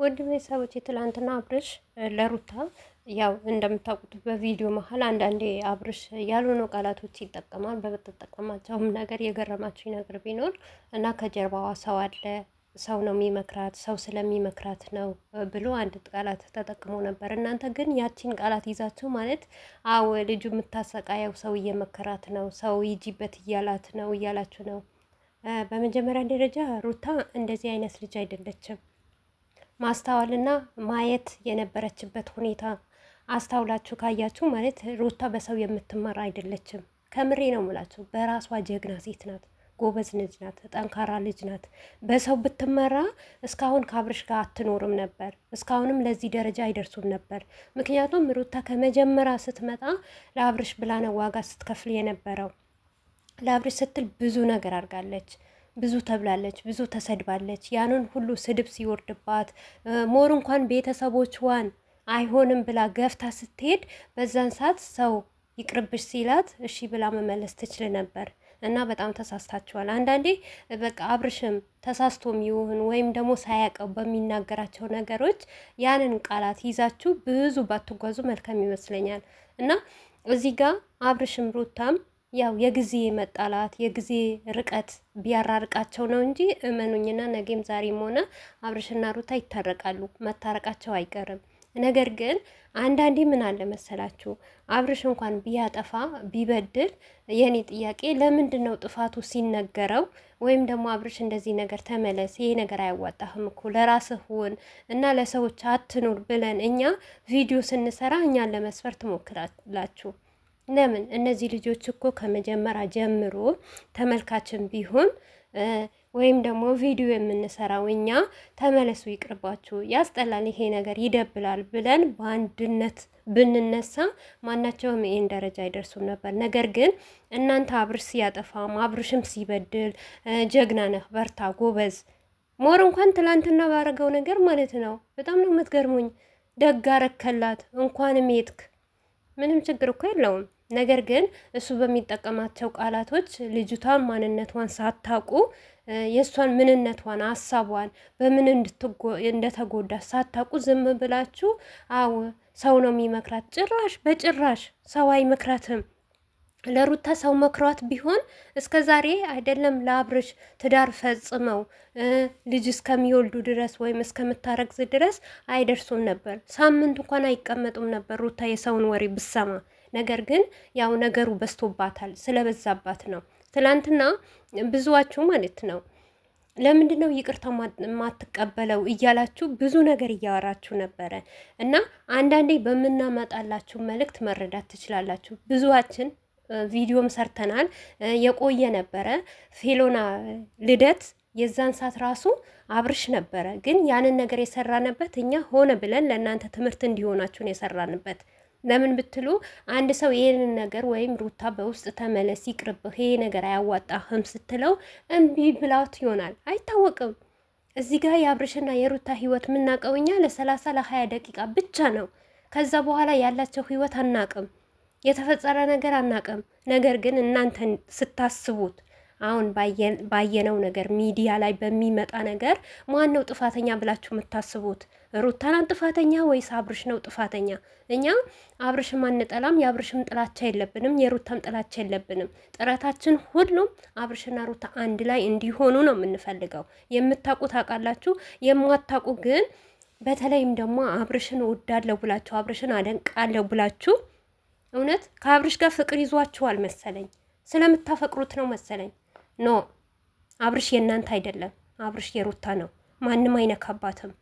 ውድ ቤተሰቦች ትላንትና አብርሽ ለሩታ ያው እንደምታውቁት በቪዲዮ መሀል አንዳንዴ አብርሽ ያልሆኑ ቃላቶች ይጠቀማል። በምትጠቀማቸውም ነገር የገረማችኝ ነገር ቢኖር እና ከጀርባዋ ሰው አለ፣ ሰው ነው የሚመክራት፣ ሰው ስለሚመክራት ነው ብሎ አንድ ቃላት ተጠቅሞ ነበር። እናንተ ግን ያቺን ቃላት ይዛችሁ ማለት አዎ ልጁ የምታሰቃየው ሰው እየመከራት ነው፣ ሰው ይጂበት እያላት ነው እያላችሁ ነው። በመጀመሪያ ደረጃ ሩታ እንደዚህ አይነት ልጅ አይደለችም። ማስተዋልና ማየት የነበረችበት ሁኔታ አስታውላችሁ ካያችሁ ማለት ሩታ በሰው የምትመራ አይደለችም። ከምሬ ነው የምላችሁ። በራሷ ጀግና ሴት ናት፣ ጎበዝ ልጅ ናት፣ ጠንካራ ልጅ ናት። በሰው ብትመራ እስካሁን ከአብርሽ ጋር አትኖርም ነበር፣ እስካሁንም ለዚህ ደረጃ አይደርሱም ነበር። ምክንያቱም ሩታ ከመጀመሪያ ስትመጣ ለአብርሽ ብላ ነው ዋጋ ስትከፍል የነበረው። ለአብርሽ ስትል ብዙ ነገር አድርጋለች። ብዙ ተብላለች፣ ብዙ ተሰድባለች። ያንን ሁሉ ስድብ ሲወርድባት ሞር እንኳን ቤተሰቦቿን አይሆንም ብላ ገፍታ ስትሄድ በዛን ሰዓት ሰው ይቅርብሽ ሲላት እሺ ብላ መመለስ ትችል ነበር። እና በጣም ተሳስታችኋል። አንዳንዴ በቃ አብርሽም ተሳስቶም ይሁን ወይም ደግሞ ሳያውቀው በሚናገራቸው ነገሮች ያንን ቃላት ይዛችሁ ብዙ ባትጓዙ መልካም ይመስለኛል። እና እዚህ ጋር አብርሽም ሩታም ያው የጊዜ መጣላት የጊዜ ርቀት ቢያራርቃቸው ነው እንጂ እመኑኝና ነገም ዛሬም ሆነ አብርሽና ሩታ ይታረቃሉ፣ መታረቃቸው አይቀርም። ነገር ግን አንዳንዴ ምን አለ መሰላችሁ አብርሽ እንኳን ቢያጠፋ ቢበድል፣ የኔ ጥያቄ ለምንድን ነው ጥፋቱ ሲነገረው ወይም ደግሞ አብርሽ እንደዚህ ነገር ተመለስ፣ ይሄ ነገር አያዋጣህም እኮ ለራስህ ሁን እና ለሰዎች አትኑር ብለን እኛ ቪዲዮ ስንሰራ እኛን ለመስፈር ትሞክራላችሁ? ለምን እነዚህ ልጆች እኮ ከመጀመሪያ ጀምሮ ተመልካችን ቢሆን ወይም ደግሞ ቪዲዮ የምንሰራው እኛ ተመለሱ፣ ይቅርባችሁ፣ ያስጠላል፣ ይሄ ነገር ይደብላል ብለን በአንድነት ብንነሳ ማናቸውም ይሄን ደረጃ አይደርሱም ነበር። ነገር ግን እናንተ አብርሽ ሲያጠፋም አብርሽም ሲበድል ጀግና ነህ፣ በርታ፣ ጎበዝ ሞር እንኳን ትላንትና ባረገው ነገር ማለት ነው። በጣም ነው የምትገርሙኝ። ደግ አረከላት፣ እንኳንም የትክ ምንም ችግር እኮ የለውም። ነገር ግን እሱ በሚጠቀማቸው ቃላቶች ልጅቷን ማንነቷን ሳታውቁ የእሷን ምንነቷን ሀሳቧን በምን እንደተጎዳ ሳታውቁ ዝም ብላችሁ አዎ ሰው ነው የሚመክራት። ጭራሽ በጭራሽ ሰው አይመክራትም። ለሩታ ሰው መክሯት ቢሆን እስከ ዛሬ አይደለም ለአብርሽ ትዳር ፈጽመው ልጅ እስከሚወልዱ ድረስ ወይም እስከምታረግዝ ድረስ አይደርሱም ነበር። ሳምንት እንኳን አይቀመጡም ነበር ሩታ የሰውን ወሬ ብሰማ። ነገር ግን ያው ነገሩ በዝቶባታል፣ ስለበዛባት ነው። ትላንትና ብዙዋችሁ ማለት ነው ለምንድን ነው ይቅርታ ማትቀበለው እያላችሁ ብዙ ነገር እያወራችሁ ነበረ። እና አንዳንዴ በምናመጣላችሁ መልእክት መረዳት ትችላላችሁ። ብዙዋችን ቪዲዮም ሰርተናል፣ የቆየ ነበረ። ፌሎና ልደት የዛን ሰዓት ራሱ አብርሽ ነበረ። ግን ያንን ነገር የሰራንበት እኛ ሆነ ብለን ለእናንተ ትምህርት እንዲሆናችሁን የሰራንበት። ለምን ብትሉ አንድ ሰው ይሄንን ነገር ወይም ሩታ በውስጥ ተመለስ፣ ይቅርብህ፣ ይሄ ነገር አያዋጣህም ስትለው እምቢ ብላት ይሆናል፣ አይታወቅም። እዚህ ጋር የአብርሽና የሩታ ህይወት የምናውቀው እኛ ለ30-20 ደቂቃ ብቻ ነው። ከዛ በኋላ ያላቸው ህይወት አናቅም፣ የተፈጸረ ነገር አናቅም። ነገር ግን እናንተን ስታስቡት አሁን ባየነው ነገር ሚዲያ ላይ በሚመጣ ነገር ማን ነው ጥፋተኛ ብላችሁ የምታስቡት? ሩታናን ጥፋተኛ ወይስ አብርሽ ነው ጥፋተኛ? እኛ አብርሽም አንጠላም፣ የአብርሽም ጥላቻ የለብንም፣ የሩታም ጥላቻ የለብንም። ጥረታችን ሁሉም አብርሽና ሩታ አንድ ላይ እንዲሆኑ ነው የምንፈልገው። የምታውቁ ታውቃላችሁ፣ የማታውቁ ግን በተለይም ደግሞ አብርሽን እወዳለሁ ብላችሁ አብርሽን አደንቃለሁ ብላችሁ እውነት ከአብርሽ ጋር ፍቅር ይዟችኋል መሰለኝ፣ ስለምታፈቅሩት ነው መሰለኝ። ኖ አብርሽ የእናንተ አይደለም፣ አብርሽ የሩታ ነው። ማንም አይነካባትም።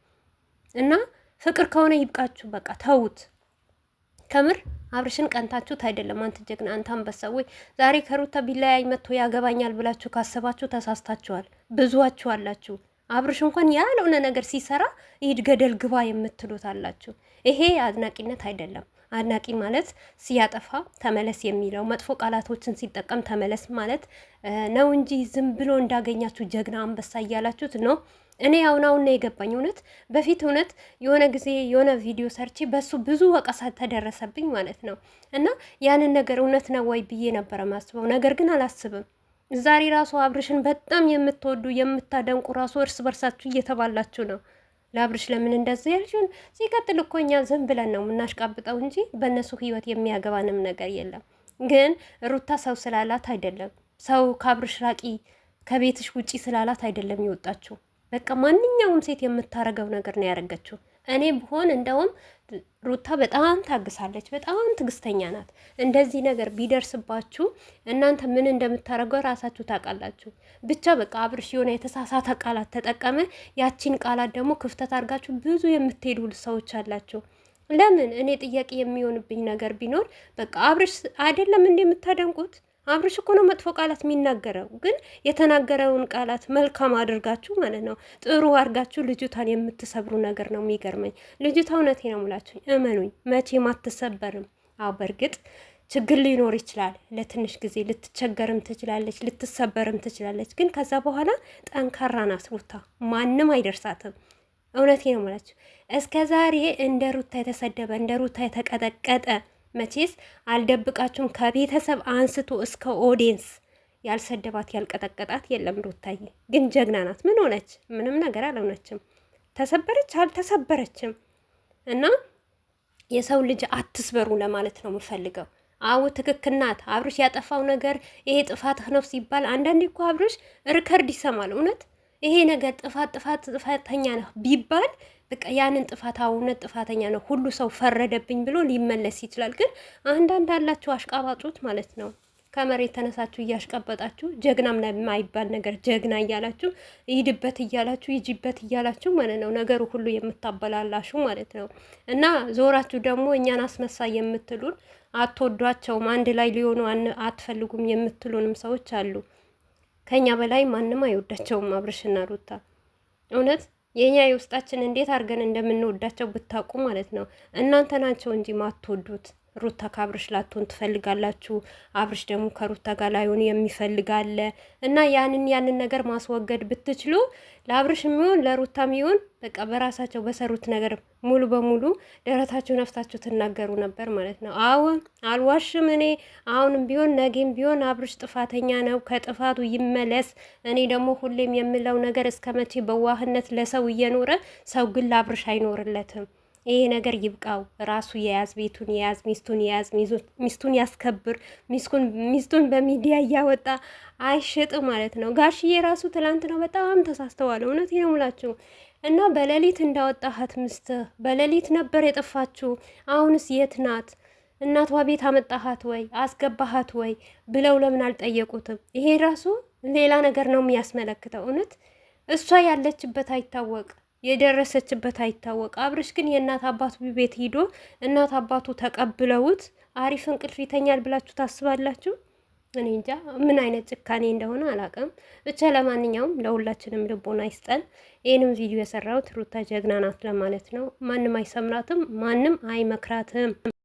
እና ፍቅር ከሆነ ይብቃችሁ፣ በቃ ተውት። ከምር አብርሽን ቀንታችሁት አይደለም። አንተ ጀግና፣ አንተ አንበሳ። ወይ ዛሬ ከሩታ ቢለያይ መጥቶ ያገባኛል ብላችሁ ካሰባችሁ ተሳስታችኋል። ብዙዋችሁ አላችሁ። አብርሽ እንኳን ያልሆነ ነገር ሲሰራ ይሄድ ገደል ግባ የምትሉት አላችሁ። ይሄ አድናቂነት አይደለም። አድናቂ ማለት ሲያጠፋ ተመለስ የሚለው መጥፎ ቃላቶችን ሲጠቀም ተመለስ ማለት ነው እንጂ ዝም ብሎ እንዳገኛችሁ ጀግና አንበሳ እያላችሁት ነው። እኔ አሁን ነው የገባኝ። እውነት በፊት እውነት የሆነ ጊዜ የሆነ ቪዲዮ ሰርቼ በሱ ብዙ ወቀሳ ተደረሰብኝ ማለት ነው። እና ያንን ነገር እውነት ነው ወይ ብዬ ነበረ ማስበው። ነገር ግን አላስብም። ዛሬ ራሱ አብርሽን በጣም የምትወዱ የምታደንቁ ራሱ እርስ በርሳችሁ እየተባላችሁ ነው። ለአብርሽ ለምን እንደዚህ ያልሽውን። ሲቀጥል እኮ እኛ ዝም ብለን ነው የምናሽቃብጠው እንጂ በእነሱ ህይወት የሚያገባንም ነገር የለም። ግን ሩታ ሰው ስላላት አይደለም፣ ሰው ከአብርሽ ራቂ ከቤትሽ ውጪ ስላላት አይደለም የወጣችው። በቃ ማንኛውም ሴት የምታረገው ነገር ነው ያደረገችው። እኔ ብሆን እንደውም ሩታ በጣም ታግሳለች፣ በጣም ትግስተኛ ናት። እንደዚህ ነገር ቢደርስባችሁ እናንተ ምን እንደምታደርገው ራሳችሁ ታውቃላችሁ። ብቻ በቃ አብርሽ የሆነ የተሳሳተ ቃላት ተጠቀመ። ያቺን ቃላት ደግሞ ክፍተት አድርጋችሁ ብዙ የምትሄዱ ሰዎች አላችሁ። ለምን እኔ ጥያቄ የሚሆንብኝ ነገር ቢኖር በቃ አብርሽ አይደለም እንዴ የምታደንቁት? አብርሽ እኮ ነው መጥፎ ቃላት የሚናገረው፣ ግን የተናገረውን ቃላት መልካም አድርጋችሁ ማለት ነው ጥሩ አድርጋችሁ ልጅቷን የምትሰብሩ ነገር ነው የሚገርመኝ። ልጅቷ እውነቴ ነው ሙላችሁ እመኑኝ መቼም አትሰበርም። አዎ በእርግጥ ችግር ሊኖር ይችላል፣ ለትንሽ ጊዜ ልትቸገርም ትችላለች፣ ልትሰበርም ትችላለች። ግን ከዛ በኋላ ጠንካራ ናት ሩታ፣ ማንም አይደርሳትም። እውነቴ ነው ሙላችሁ እስከ ዛሬ እንደ ሩታ የተሰደበ እንደ ሩታ የተቀጠቀጠ መቼስ አልደብቃችሁም። ከቤተሰብ አንስቶ እስከ ኦዲየንስ ያልሰደባት ያልቀጠቀጣት የለም። ሩታዬ ግን ጀግና ናት። ምን ሆነች? ምንም ነገር አልሆነችም። ተሰበረች አልተሰበረችም። እና የሰው ልጅ አትስበሩ ለማለት ነው የምፈልገው። አዎ ትክክል ናት። አብርሽ ያጠፋው ነገር ይሄ ጥፋትህ ነው ሲባል አንዳንዴ እኮ አብርሽ ሪከርድ ይሰማል። እውነት ይሄ ነገር ጥፋተኛ ነህ ቢባል በቃ ያንን ጥፋት እውነት ጥፋተኛ ነው ሁሉ ሰው ፈረደብኝ ብሎ ሊመለስ ይችላል። ግን አንዳንድ አላችሁ አሽቃባጮች ማለት ነው። ከመሬት ተነሳችሁ እያሽቀበጣችሁ ጀግናም የማይባል ነገር ጀግና እያላችሁ ይሂድበት እያላችሁ ይጂበት እያላችሁ ማለት ነው ነገሩ ሁሉ የምታበላላሹ ማለት ነው። እና ዞራችሁ ደግሞ እኛን አስመሳይ የምትሉን አትወዷቸውም፣ አንድ ላይ ሊሆኑ አትፈልጉም የምትሉንም ሰዎች አሉ። ከኛ በላይ ማንም አይወዳቸውም አብርሽና ሩታ። እውነት የኛ የውስጣችን እንዴት አድርገን እንደምንወዳቸው ብታውቁ ማለት ነው። እናንተ ናቸው እንጂ ማትወዱት። ሩታ ከአብርሽ ላትሆን ትፈልጋላችሁ፣ አብርሽ ደግሞ ከሩታ ጋር ላይሆን የሚፈልጋለ እና ያንን ነገር ማስወገድ ብትችሉ ለአብርሽ የሚሆን ለሩታ የሚሆን በቃ በራሳቸው በሰሩት ነገር ሙሉ በሙሉ ደረታችሁ ነፍታችሁ ትናገሩ ነበር ማለት ነው። አዎ አልዋሽም። እኔ አሁንም ቢሆን ነገም ቢሆን አብርሽ ጥፋተኛ ነው፣ ከጥፋቱ ይመለስ። እኔ ደግሞ ሁሌም የምለው ነገር እስከ መቼ በዋህነት ለሰው እየኖረ ሰው ግን ለአብርሽ አይኖርለትም። ይሄ ነገር ይብቃው። ራሱ የያዝ ቤቱን የያዝ ሚስቱን የያዝ ሚስቱን ያስከብር። ሚስቱን በሚዲያ እያወጣ አይሸጥ ማለት ነው። ጋሽዬ ራሱ ትላንት ነው በጣም ተሳስተዋል። እውነት ነው የምላችሁ እና በሌሊት እንዳወጣሃት ምስትህ በሌሊት ነበር የጠፋችሁ። አሁንስ የት ናት? እናቷ ቤት አመጣሃት ወይ አስገባሃት ወይ ብለው ለምን አልጠየቁትም? ይሄ ራሱ ሌላ ነገር ነው የሚያስመለክተው። እውነት እሷ ያለችበት አይታወቅ የደረሰችበት አይታወቅ። አብርሽ ግን የእናት አባቱ ቤት ሂዶ እናት አባቱ ተቀብለውት አሪፍ እንቅልፍ ይተኛል ብላችሁ ታስባላችሁ? እኔ እንጃ ምን አይነት ጭካኔ እንደሆነ አላውቅም። ብቻ ለማንኛውም ለሁላችንም ልቦና ይስጠን። ይህንም ቪዲዮ የሰራሁት ሩታ ጀግና ናት ለማለት ነው። ማንም አይሰምራትም፣ ማንም አይመክራትም።